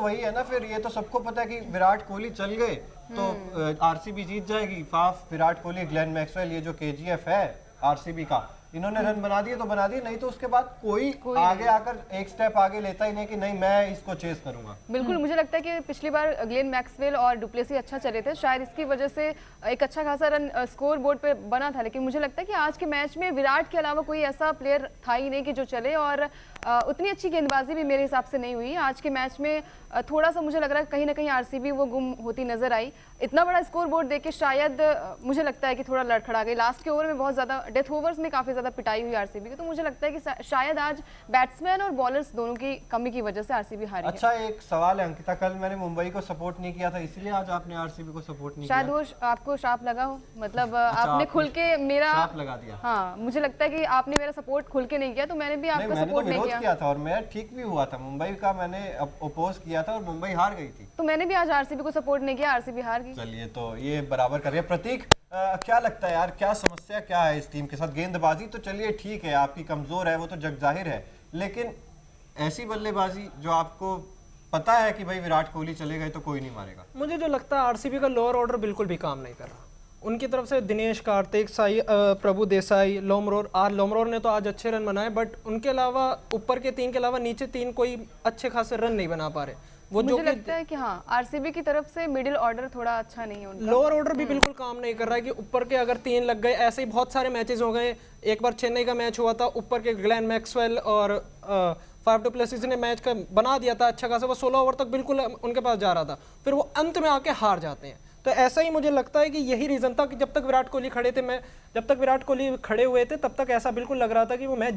वही है ना, फिर ये तो सबको पता है कि विराट कोहली चल गए तो आरसीबी जीत जाएगी। Faf, Virat Kohli, Glenn Maxwell, ये जो केजीएफ है आरसीबी का, इन्होंने रन बना दिए तो बना दिए, नहीं तो उसके बाद कोई आगे आकर एक स्टेप आगे लेता ही नहीं कि नहीं मैं इसको चेस करूंगा। बिल्कुल, मुझे लगता है कि पिछली बार ग्लेन मैक्सवेल और डुप्लेसी अच्छा चले थे, शायद इसकी वजह से एक अच्छा खासा रन स्कोर बोर्ड पे बना था। लेकिन मुझे लगता है कि आज के मैच में विराट के अलावा कोई ऐसा प्लेयर था ही नहीं कि जो चले, और उतनी अच्छी गेंदबाजी भी मेरे हिसाब से नहीं हुई आज के मैच में। थोड़ा सा मुझे लग रहा है कहीं ना कहीं आरसीबी वो गुम होती नजर आई। इतना बड़ा स्कोर बोर्ड देख के शायद मुझे लगता है कि थोड़ा लड़खड़ा गई। लास्ट के ओवर में बहुत ज़्यादा, डेथ ओवर्स में काफ़ी ज़्यादा पिटाई हुई आरसीबी की, तो मुझे लगता है कि शायद आज बैट्समैन और बॉलर्स दोनों की कमी की वजह से आरसीबी हारी। अच्छा, एक सवाल है अंकिता, कल मैंने मुंबई को सपोर्ट नहीं किया था, इसलिए आज आपने आरसीबी को सपोर्ट नहीं शायद किया? वो आपको शाप लगा हो, मतलब आपने खुल के मेरा शाप लगा दिया। हाँ, मुझे लगता है कि आपने मेरा सपोर्ट खुल के नहीं किया, तो मैंने भी आपका सपोर्ट नहीं किया था और मैं ठीक भी हुआ था। मुंबई का मैंने अपोज किया था और मुंबई हार गई थी, तो मैंने भी आज आरसीबी को सपोर्ट नहीं किया, आरसीबी हार गई। चलिए, तो ये बराबर कर रहे हैं। प्रतीक, क्या लगता है यार, क्या समस्या क्या है इस टीम के साथ? गेंदबाजी तो चलिए ठीक है, आपकी कमजोर है, वो तो जग जाहिर है, लेकिन ऐसी बल्लेबाजी जो आपको पता है कि भाई विराट कोहली चले गए तो कोई नहीं मारेगा। मुझे जो लगता है आरसीबी का लोअर ऑर्डर बिल्कुल भी काम नहीं कर रहा। उनकी तरफ से दिनेश कार्तिक, साई, प्रभु देसाई, लोमरोर ने तो आज अच्छे रन बनाए, बट उनके अलावा ऊपर के 3 के अलावा नीचे 3 कोई अच्छे खासे रन नहीं बना पा रहे। वो मुझे लगता है कि हाँ, आरसीबी की तरफ से मिडिल ऑर्डर थोड़ा अच्छा नहीं है उनका। लोअर ऑर्डर भी बिल्कुल काम नहीं कर रहा है कि ऊपर के अगर 3 लग गए, ऐसे ही बहुत सारे मैचेस हो गए। एक बार चेन्नई का मैच हुआ था, ऊपर के ग्लेन मैक्सवेल और फाफ डु प्लेसिस ने मैच का बना दिया था अच्छा खासा, वो 16 ओवर तक बिल्कुल उनके पास जा रहा था, फिर वो अंत में आके हार जाते हैं। तो ऐसा ही मुझे लगता है कि यही रीजन था कि जब तक विराट कोहली खड़े हुए थे तब तक ऐसा बिल्कुल लग रहा था कि वो मैच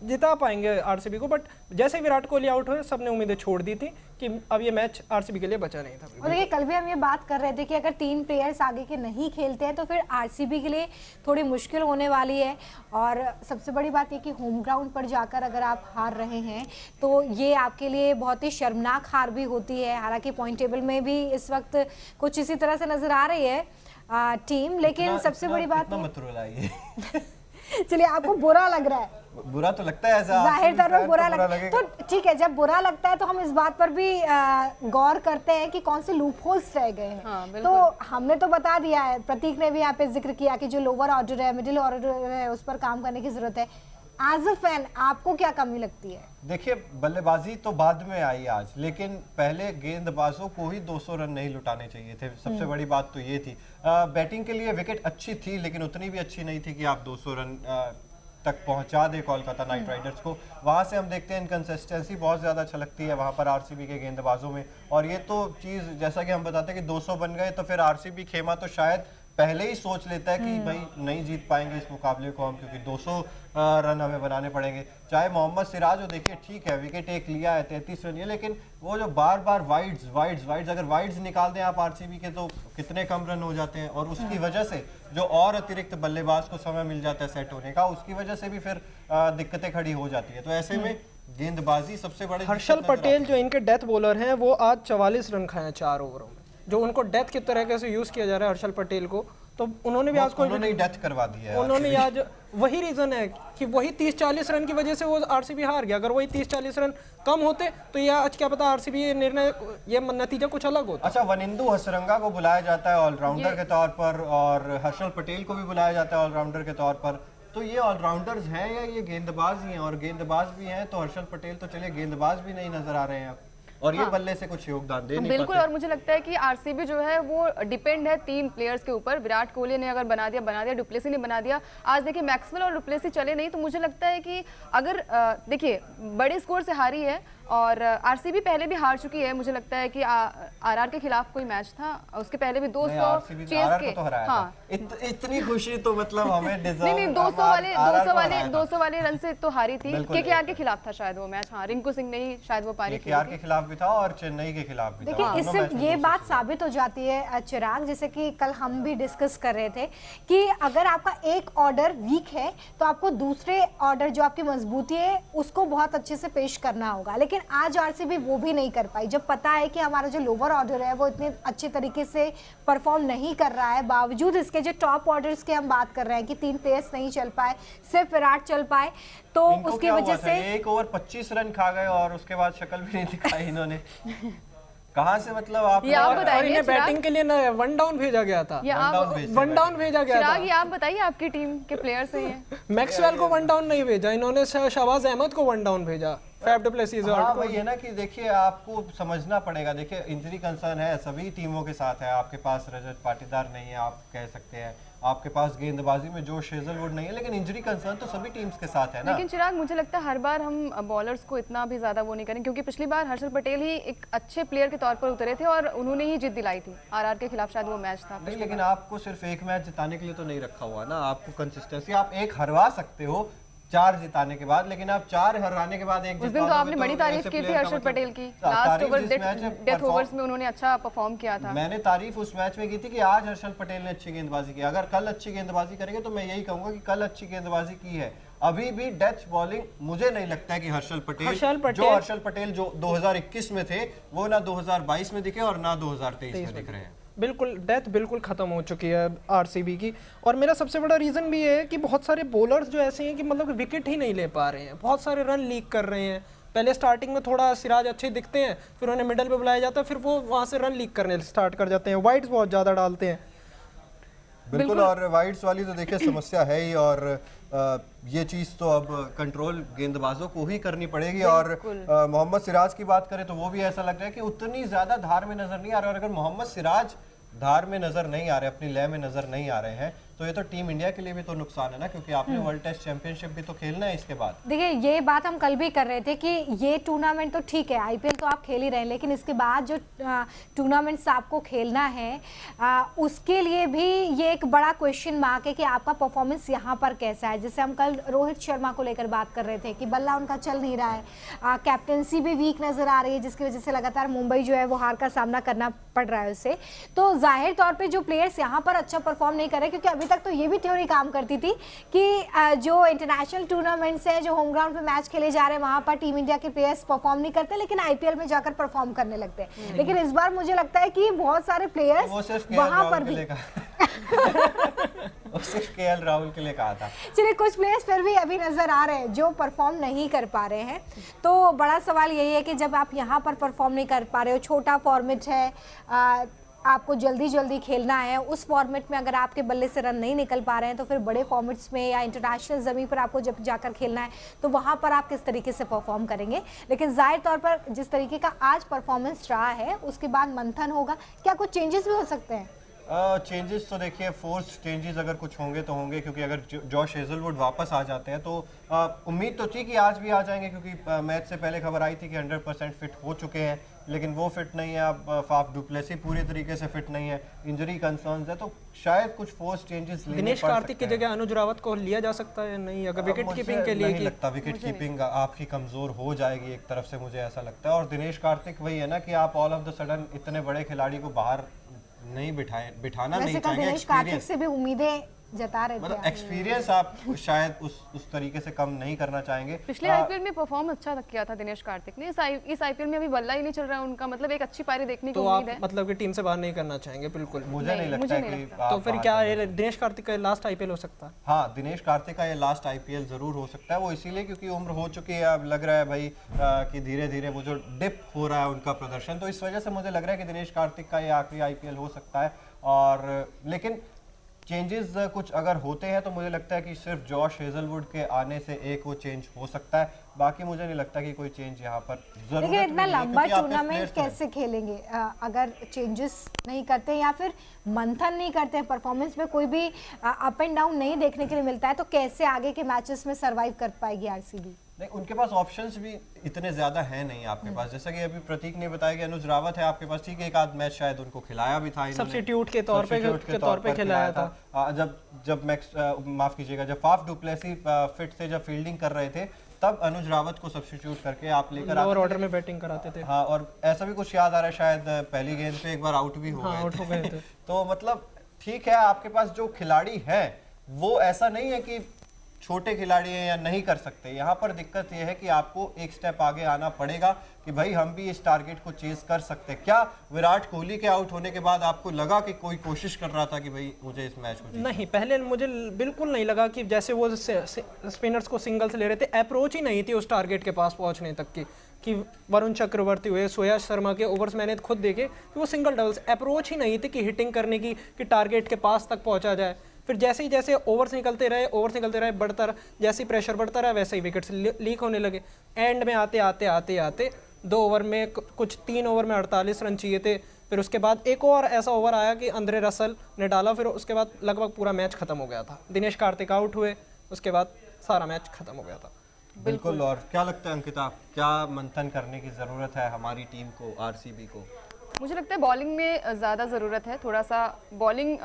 जिता पाएंगे आरसीबी को, बट जैसे विराट कोहली आउट हुए सबने उम्मीदें छोड़ दी थी कि अब ये मैच आरसीबी के लिए बचा नहीं था। और देखिए, कल भी हम ये बात कर रहे थे कि अगर 3 प्लेयर्स आगे के नहीं खेलते हैं तो फिर आरसीबी के लिए थोड़ी मुश्किल होने वाली है। और सबसे बड़ी बात ये कि होम ग्राउंड पर जाकर अगर आप हार रहे हैं तो ये आपके लिए बहुत ही शर्मनाक हार भी होती है। हालांकि पॉइंट टेबल में भी इस वक्त कुछ इसी तरह से नजर आ रही है टीम, लेकिन सबसे बड़ी बात मत रुलाइए। चलिए, आपको बुरा लग रहा है? बुरा तो लगता है, जाहिर तौर पर बुरा लगता है। तो ठीक है, जब बुरा लगता है तो हम इस बात पर भी गौर करते हैं कि कौन से लूप होल्स रह गए हैं। हाँ, तो हमने तो बता दिया है, प्रतीक ने भी यहाँ पे जिक्र किया कि जो लोअर ऑर्डर है, मिडिल ऑर्डर है, उस पर काम करने की जरूरत है। एज अ फैन आपको क्या कमी लगती है? देखिए, बल्लेबाजी तो बाद में आई आज, लेकिन पहले गेंदबाजों को ही 200 रन नहीं लुटाने चाहिए थे। सबसे बड़ी बात तो ये थी। बैटिंग के लिए विकेट अच्छी थी, लेकिन उतनी भी अच्छी नहीं थी कि आप 200 रन तक पहुंचा दे कोलकाता नाइट राइडर्स को। वहां से हम देखते हैं इनकंसिस्टेंसी बहुत ज़्यादा छलकती है वहां पर आरसीबी के गेंदबाजों में। और ये तो चीज़, जैसा कि हम बताते हैं कि 200 बन गए तो फिर आरसीबी खेमा तो शायद पहले ही सोच लेता है कि भाई नहीं जीत पाएंगे इस मुकाबले को हम, क्योंकि 200 रन हमें बनाने पड़ेंगे। चाहे मोहम्मद सिराज हो, देखिए ठीक है विकेट एक लिया है, 33 रन है, लेकिन वो जो बार बार वाइड्स अगर वाइड्स निकाल दें आप आरसीबी के तो कितने कम रन हो जाते हैं। और उसकी वजह से जो और अतिरिक्त बल्लेबाज को समय मिल जाता है सेट होने का, उसकी वजह से भी फिर दिक्कतें खड़ी हो जाती है। तो ऐसे में गेंदबाजी सबसे बड़े। हर्षल पटेल जो इनके डेथ बॉलर हैं, वो आज 44 रन खाए 4 ओवरों में, जो उनको डेथ की तरह से यूज किया जा रहा है हर्षल पटेल को। तो उन्होंने भी आज उन्होंने डेथ करवा दी है। उन्होंने आज वही रीजन है कि वही 30-40 रन की वजह से वो आरसीबी हार गया। अगर वही 30-40 रन कम होते तो ये आज क्या पता आरसीबी ये नतीजा कुछ अलग होता। अच्छा, वनिंदु हसरंगा को बुलाया जाता है ऑलराउंडर के तौर पर, और हर्षल पटेल को भी बुलाया जाता है ऑलराउंडर के तौर पर। तो ये ऑलराउंडर्स हैं या ये गेंदबाज ही हैं? और गेंदबाज भी हैं तो हर्षल पटेल तो चलिए गेंदबाज भी नहीं नजर आ रहे हैं अब, और ये बल्ले से कुछ योगदान दे नहीं बिल्कुल। और मुझे लगता है कि आरसीबी जो है वो डिपेंड है 3 प्लेयर्स के ऊपर। विराट कोहली ने अगर बना दिया, डुप्लेसी ने बना दिया। आज देखिए मैक्सवेल और डुप्लेसी चले नहीं, तो मुझे लगता है कि अगर देखिए बड़े स्कोर से हारी है और आरसीबी पहले भी हार चुकी है। मुझे लगता है कि आरआर के खिलाफ कोई मैच था, उसके पहले भी 200 चेस के। तो हाँ, इतनी खुशी तो मतलब हमें नहीं 200 वाले रन से तो हारी थी। केकेआर के खिलाफ था शायद वो मैच। हाँ, रिंकू सिंह ने ही शायद वो पारी केकेआर के खिलाफ भी था और चेन्नई के खिलाफ भी था। देखिए, इससे ये बात साबित हो जाती है चिराग, जैसे कि कल हम भी डिस्कस कर रहे थे कि अगर आपका एक ऑर्डर वीक है तो आपको दूसरे ऑर्डर जो आपकी मजबूती है उसको बहुत अच्छे से पेश करना होगा। लेकिन आज आरसीबी वो भी नहीं कर पाई। जब पता है कि हमारा जो लोअर ऑर्डर है वो इतने अच्छे तरीके से परफॉर्म नहीं कर रहा है, बावजूद इसके जो टॉप ऑर्डर्स के हम बात कर रहे हैं कि 3 प्लेयर्स नहीं चल पाए, सिर्फ विराट चल पाए, तो उसकी वजह से 1 ओवर 25 रन खा गए और उसके बाद शक्ल भी नहीं दिखाई इन्होंने। कहाँ से मतलब आप ये आप और बताइए इन्हें चिराग। बैटिंग के लिए ना वन डाउन भेजा गया था, ये आप वन डाउन भेजा गया चिराग, था। ये आप बताइए आपकी टीम के प्लेयर्स हैं ये। मैक्सवेल को वन डाउन नहीं भेजा, इन्होंने शहबाज अहमद को वन डाउन भेजा, फैफ डु प्लेसिस हाँ वही है ना कि देखिए आपको समझना पड़ेगा। देखिए इंजरी कंसर्न है, सभी टीमों के साथ है। आपके पास रजत पाटीदार नहीं है, आप कह सकते हैं, आपके पास गेंदबाजी में जोश हेजलवुड नहीं है, लेकिन इंजरी कंसर्न तो सभी टीम्स के साथ है ना। लेकिन चिराग मुझे लगता है हर बार हम बॉलर्स को इतना भी ज्यादा वो नहीं करें, क्योंकि पिछली बार हर्षल पटेल ही एक अच्छे प्लेयर के तौर पर उतरे थे और उन्होंने ही जीत दिलाई थी। आरआर के खिलाफ शायद वो मैच था। नहीं, लेकिन आपको सिर्फ एक मैच जिताने के लिए तो नहीं रखा हुआ ना। आपको कंसिस्टेंसी, आप एक हरवा सकते हो 4 जिताने के बाद, लेकिन आप 4 हराने के बाद एक उस दिन तो आपने बड़ी तारीफ की थी हर्षल पटेल की, लास्ट ओवर डेथ ओवर्स में उन्होंने अच्छा परफॉर्म किया था। मैंने तारीफ उस मैच में की थी कि आज हर्षल पटेल ने अच्छी गेंदबाजी की। अगर कल अच्छी गेंदबाजी करेंगे तो मैं यही कहूंगा कि कल अच्छी गेंदबाजी की है। अभी भी डेथ बॉलिंग मुझे नहीं लगता है कि हर्षल पटेल जो 2021 में थे वो ना 2022 में दिखे और ना 2023 में दिख रहे हैं। बिल्कुल डेथ बिल्कुल खत्म हो चुकी है आरसीबी की। और मेरा सबसे बड़ा रीजन भी है कि बहुत सारे बॉलर्स जो ऐसे हैं कि मतलब विकेट ही नहीं ले पा रहे हैं, बहुत सारे रन लीक कर रहे हैं। पहले स्टार्टिंग में थोड़ा सिराज अच्छे दिखते हैं, फिर उन्हें मिडल पे बुलाया जाता है, फिर वो वहां से रन लीक करने स्टार्ट कर जाते हैं, वाइड्स बहुत ज़्यादा डालते हैं। बिल्कुल, और वाइड्स वाली तो देखिए समस्या है ही, और ये चीज़ तो अब कंट्रोल गेंदबाजों को ही करनी पड़ेगी। और मोहम्मद सिराज की बात करें तो वो भी ऐसा लग रहा है कि उतनी ज़्यादा धार में नज़र नहीं आ रहा। और अगर मोहम्मद सिराज धार में नज़र नहीं आ रहे, अपनी लय में नज़र नहीं आ रहे हैं, तो ये तो टीम इंडिया के लिए भी तो नुकसान है ना, क्योंकि आपने वर्ल्ड टेस्ट चैंपियनशिप भी तो खेलना है इसके बाद। देखिए ये बात हम कल भी कर रहे थे कि ये टूर्नामेंट तो ठीक है, आईपीएल तो आप खेल ही रहे हैं, लेकिन इसके बाद जो टूर्नामेंट्स आपको खेलना है उसके लिए भी ये एक बड़ा क्वेश्चन मार्क है कि आपका परफॉर्मेंस यहाँ पर कैसा है। जैसे हम कल रोहित शर्मा को लेकर बात कर रहे थे कि बल्ला उनका चल नहीं रहा है, कैप्टेंसी भी वीक नज़र आ रही है, जिसकी वजह से लगातार मुंबई जो है वो हार का सामना करना पड़ रहा है उसे। तो जाहिर तौर पर जो प्लेयर्स यहाँ पर अच्छा परफॉर्म नहीं कर रहे, क्योंकि अभी तक तो ये भी थ्योरी काम करती थी कि जो इंटरनेशनल टूर्नामेंट्स हैं, जो होम ग्राउंड पे मैच खेले जा रहे हैं, वहां पर टीम इंडिया के प्लेयर्स परफॉर्म नहीं करते, लेकिन आईपीएल में जाकर परफॉर्म करने लगते हैं। लेकिन इस बार मुझे लगता है कि बहुत सारे प्लेयर्स वहां पर भी सिर्फ केएल राहुल के लिए कहा था। चलिए कुछ प्लेयर्स फिर भी अभी नजर आ रहे हैं जो परफॉर्म नहीं कर पा रहे हैं। तो बड़ा सवाल यही है कि जब आप यहाँ पर परफॉर्म नहीं कर पा रहे हो, छोटा फॉर्मेट है, आपको जल्दी खेलना है, उस फॉर्मेट में अगर आपके बल्ले से रन नहीं निकल पा रहे हैं, तो फिर बड़े फॉर्मेट्स में या इंटरनेशनल ज़मीन पर आपको जब जाकर खेलना है तो वहाँ पर आप किस तरीके से परफॉर्म करेंगे। लेकिन जाहिर तौर पर जिस तरीके का आज परफॉर्मेंस रहा है उसके बाद मंथन होगा, क्या कुछ चेंजेस भी हो सकते हैं? चेंजेस तो देखिए फोर्स्ड चेंजेस अगर कुछ होंगे तो होंगे, क्योंकि अगर जॉश हेजलवुड वापस आ जाते हैं तो उम्मीद तो थी कि आज भी आ जाएंगे, क्योंकि मैच से पहले खबर आई थी कि 100% फिट हो चुके हैं, लेकिन वो फिट नहीं है। अब फाफ डु प्लेसी पूरी तरीके से फिट नहीं है, इंजरी कंसर्न्स है, तो शायद कुछ फोर्स चेंजेस लेने दिनेश पड़ कार्तिक की सकते हैं। जगह अनुज रावत को लिया जा सकता है नहीं, अगर विकेट मुझे कीपिंग के लिए नहीं लगता विकेट कीपिंग आपकी कमजोर हो जाएगी एक तरफ से, मुझे ऐसा लगता है। और दिनेश कार्तिक वही है ना कि आप ऑल ऑफ द सडन इतने बड़े खिलाड़ी को बाहर नहीं बिठाना नहीं चाहेंगे। दिनेश कार्तिक से भी उम्मीदें जता रहे थे, मतलब एक्सपीरियंस आप शायद उस तरीके से कम नहीं करना चाहेंगे। पिछले आईपीएल में परफॉर्म अच्छा किया था दिनेश कार्तिक ने, इस आईपीएल में अभी बल्ला ही नहीं चल रहा है उनका, मतलब एक अच्छी पारी देखने की उम्मीद है। आप मतलब कि टीम से बाहर नहीं करना चाहेंगे? बिल्कुल मुझे नहीं लगता है कि तो फिर क्या दिनेश कार्तिक का लास्ट आईपीएल हो सकता है? हाँ, दिनेश कार्तिक का ये लास्ट आईपीएल जरूर हो सकता है। वो इसीलिए क्योंकि उम्र हो चुकी है, अब लग रहा है भाई कि धीरे धीरे वो जो डिप हो रहा है उनका प्रदर्शन, तो इस वजह से मुझे लग रहा है कि दिनेश कार्तिक का ये आखिरी आईपीएल हो सकता है। और लेकिन चेंजेस कुछ अगर होते हैं तो मुझे लगता है कि सिर्फ जॉश हेजलवुड के आने से एक वो चेंज हो सकता है, बाकी मुझे नहीं लगता कि कोई चेंज यहाँ पर जरूरत लेकिन इतना नहीं है, लंबा क्योंकि आपके टूर्नामेंट players तो हैं। कैसे खेलेंगे अगर चेंजेस नहीं करते या फिर मंथन नहीं करते हैं, परफॉर्मेंस में कोई भी अप एंड डाउन नहीं देखने के लिए मिलता है, तो कैसे आगे के मैचेस में सरवाइव कर पाएगी आरसीबी? नहीं, उनके पास ऑप्शंस भी इतने ज्यादा हैं नहीं आपके पास। जैसा कि अभी प्रतीक ने बताया कि अनुज रावत है आपके पास, ठीक है, एक आध मैच शायद उनको खिलाया भी था, सब्स्टिट्यूट के तौर पे खिलाया था। जब माफ कीजिएगा, जब फाफ डु प्लेसी फिट थे, जब फील्डिंग कर रहे थे, तब अनुज रावत को सब्स्टिट्यूट करके आप लेकर लोअर ऑर्डर में बैटिंग कराते थे। हाँ, और ऐसा भी कुछ याद आ रहा है शायद पहली गेंद पे एक बार आउट भी हो गए थे। तो मतलब ठीक है, आपके पास जो खिलाड़ी है वो ऐसा नहीं है कि छोटे खिलाड़ी हैं या नहीं कर सकते। यहाँ पर दिक्कत यह है कि आपको एक स्टेप आगे आना पड़ेगा कि भाई हम भी इस टारगेट को चेस कर सकते हैं। क्या विराट कोहली के आउट होने के बाद आपको लगा कि कोई कोशिश कर रहा था कि भाई मुझे इस मैच को नहीं, पहले मुझे बिल्कुल नहीं लगा कि जैसे वो स्पिनर्स को सिंगल्स ले रहे थे, अप्रोच ही नहीं थी उस टारगेट के पास पहुंचने तक की। कि वरुण चक्रवर्ती हुए, सुयश शर्मा के ओवर्स मैंने खुद देखे कि वो सिंगल डबल्स, अप्रोच ही नहीं थी कि हिटिंग करने की, कि टारगेट के पास तक पहुंचा जाए। फिर जैसे ही जैसे ओवर्स निकलते रहे बढ़ता रहा, जैसे ही प्रेशर बढ़ता रहा वैसे ही विकेट्स लीक होने लगे। एंड में आते आते 2 ओवर में कुछ 3 ओवर में 48 रन चाहिए थे। फिर उसके बाद एक और ऐसा ओवर आया कि अंद्रे रसल ने डाला, फिर उसके बाद लगभग पूरा मैच खत्म हो गया था। दिनेश कार्तिक आउट हुए, उसके बाद सारा मैच खत्म हो गया था। बिल्कुल। और क्या लगता है अंकिता, क्या मंथन करने की ज़रूरत है हमारी टीम को, आरसीबी को? मुझे लगता है बॉलिंग में ज़्यादा ज़रूरत है, थोड़ा सा बॉलिंग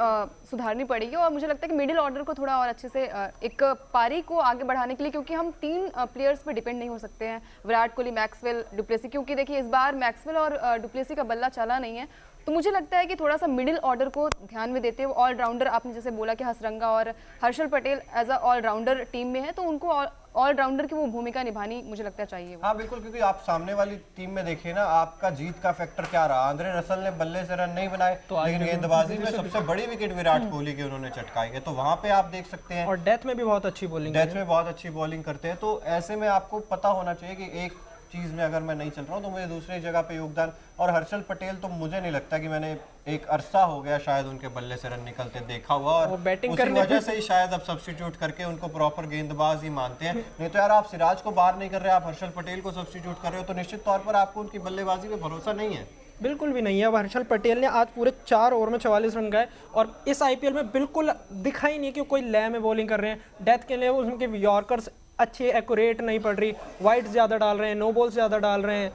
सुधारनी पड़ेगी। और मुझे लगता है कि मिडिल ऑर्डर को थोड़ा और अच्छे से एक पारी को आगे बढ़ाने के लिए, क्योंकि हम 3 प्लेयर्स पे डिपेंड नहीं हो सकते हैं, विराट कोहली, मैक्सवेल, डुप्लेसी। क्योंकि देखिए इस बार मैक्सवेल और डुप्लेसी का बल्ला चला नहीं है, तो मुझे लगता है कि थोड़ा सा मिडिल ऑर्डर को ध्यान में देते हुए ऑलराउंडर, आपने जैसे बोला कि हसरंगा और Harshal Patel as a allrounder team में है, तो उनको ऑलराउंडर की वो भूमिका निभानी मुझे लगता है चाहिए। हाँ बिल्कुल, क्योंकि आप सामने वाली टीम में देखिए ना, आपका जीत का फैक्टर क्या रहा। आंद्रे रसल ने बल्ले से रन नहीं बनाए, लेकिन गेंदबाजी में सबसे बड़ी विकेट विराट कोहली की उन्होंने चटकाई है, तो वहां पे आप देख सकते हैं। और डेथ में भी बहुत अच्छी बॉलिंग करते हैं। तो ऐसे में आपको पता होना चाहिए कि एक चीज में अगर मैं नहीं चल रहा हूँ तो मुझे दूसरी जगह पे योगदान। और हर्षल पटेल तो मुझे नहीं लगता कि मैंने एक अरसा हो गया शायद उनके बल्ले से रन निकलते देखा हुआ, और उसी वजह से ही शायद अब सब्स्टिट्यूट करके उनको प्रॉपर गेंदबाज ही मानते हैं। नहीं तो यार आप सिराज को बाहर नहीं कर रहे, आप हर्षल पटेल को सब्स्टिट्यूट कर रहे हो, तो निश्चित तौर पर आपको उनकी बल्लेबाजी पे भरोसा नहीं है। बिल्कुल भी नहीं है। अब हर्षल पटेल ने आज पूरे 4 ओवर में 44 रन गए, और इस आईपीएल में बिल्कुल दिखा ही नहीं कि कोई लय में बॉलिंग कर रहे हैं। डेथ के लिए उनके यॉर्कर्स अच्छे एक्यूरेट नहीं पड़ रही, वाइड ज़्यादा डाल रहे हैं, नो बॉल्स ज़्यादा डाल रहे हैं।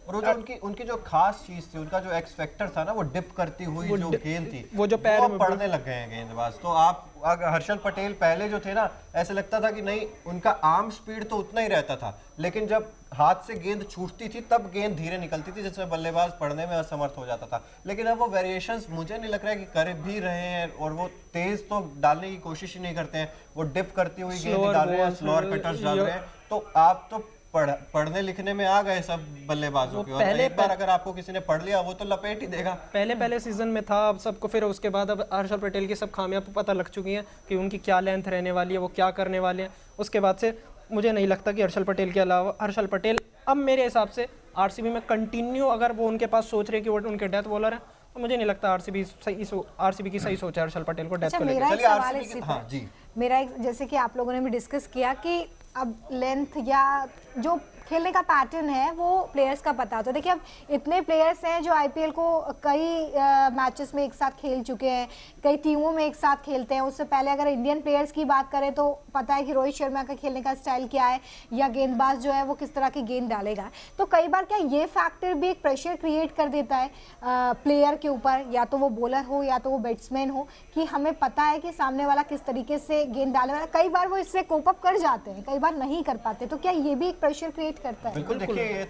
और जो उनकी जो खास चीज थी, उनका जो एक्स फैक्टर था ना, वो डिप करती हुई जो गेंद थी, वो जो पैर में पड़ने लग गए हैं गेंदबाज। तो आप हर्षल पटेल पहले जो थे ना, ऐसे लगता था कि नहीं, उनका आर्म स्पीड तो उतना ही रहता था, लेकिन जब हाथ से गेंद छूटती थी तब गेंद धीरे निकलती थी, जिसमें बल्लेबाज पढ़ने में असमर्थ हो जाता था। लेकिन अब वो वेरिएशंस मुझे नहीं लग रहा है कि कर भी रहे हैं, और वो तेज तो डालने की कोशिश ही नहीं करते हैं, वो डिप करती हुई गेंद डाल रहे हैं, स्लोअर कटर्स डाल रहे हैं। तो आप तो पढ़ने लिखने में आ गए सब बल्लेबाजों की, और एक बार अगर आपको किसी ने पढ़ लिया वो तो लपेट ही देगा। पहले सीजन में था, अब सबको फिर उसके बाद अब हर्षल पटेल की सब खामियां पता लग चुकी हैं कि उनकी क्या लेंथ रहने वाली है, वो क्या करने वाले हैं। उसके बाद से मुझे नहीं लगता कि हर्षल पटेल के अलावा हर्षल पटेल अब मेरे हिसाब से आरसीबी में कंटिन्यू, अगर वो उनके पास सोच रहे कि वो उनके डेथ बॉलर है, तो मुझे नहीं लगता आरसीबी की सही सोच है हर्षल पटेल को डेथ को लेकर। मेरा जैसे कि आप लोगों ने भी डिस्कस किया कि अब लेंथ या जो खेलने का पैटर्न है वो प्लेयर्स का पता होता है। देखिए अब इतने प्लेयर्स हैं जो आईपीएल को कई मैचेस में एक साथ खेल चुके हैं, कई टीमों में एक साथ खेलते हैं। उससे पहले अगर इंडियन प्लेयर्स की बात करें तो पता है कि रोहित शर्मा का खेलने का स्टाइल क्या है, या गेंदबाज जो है वो किस तरह की गेंद डालेगा। तो कई बार क्या ये फैक्टर भी एक प्रेशर क्रिएट कर देता है प्लेयर के ऊपर, या तो वो बॉलर हो या तो वो बैट्समैन हो, कि हमें पता है कि सामने वाला किस तरीके से गेंद डाले वाला। कई बार वो इससे कोप अप कर जाते हैं, कई बार नहीं कर पाते। तो क्या ये भी एक प्रेशर क्रिएट करता है? बिल्कुल। देखिए ये तो